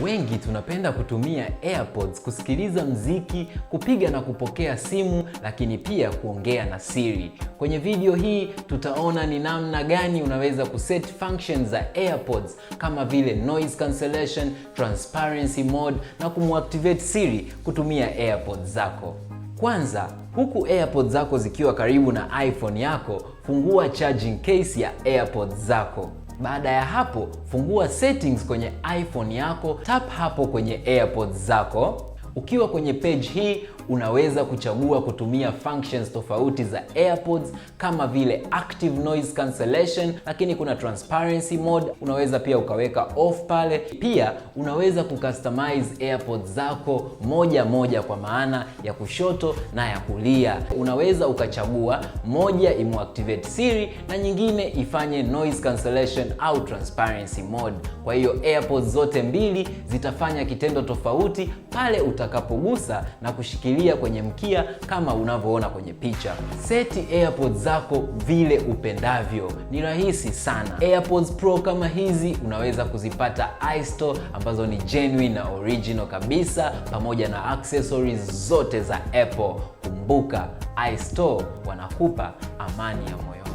Wengi tunapenda kutumia Airpods kusikiliza mziki, kupiga na kupokea simu, lakini pia kuongea na Siri. Kwenye video hii tutaona ni namna gani unaweza kuset functions za Airpods kama vile noise cancellation, transparency mode na kumactivate Siri kutumia Airpods zako. Kwanza, huku Airpods zako zikiwa karibu na iPhone yako, fungua charging case ya Airpods zako. Baada ya hapo, fungua settings kwenye iPhone yako, tap hapo kwenye Airpods zako. Ukiwa kwenye page hii, unaweza kuchagua kutumia functions tofauti za Airpods kama vile active noise cancellation, lakini kuna transparency mode, unaweza pia ukaweka off pale. Pia unaweza kucustomize Airpods zako moja kwa maana ya kushoto na ya kulia. Unaweza ukachagua moja imuactivate Siri na nyingine ifanye noise cancellation au transparency mode. Kwa hiyo Airpods zote mbili zitafanya kitendo tofauti pale utakapogusa na kushikilia kwenye mkia kama unavyoona kwenye picha. Seti Airpods zako vile upendavyo. Ni rahisi sana. Airpods Pro kama hizi unaweza kuzipata iStore ambazo ni genuine na original kabisa, pamoja na accessories zote za Apple. Kumbuka, iStore wanakupa amani ya moyo.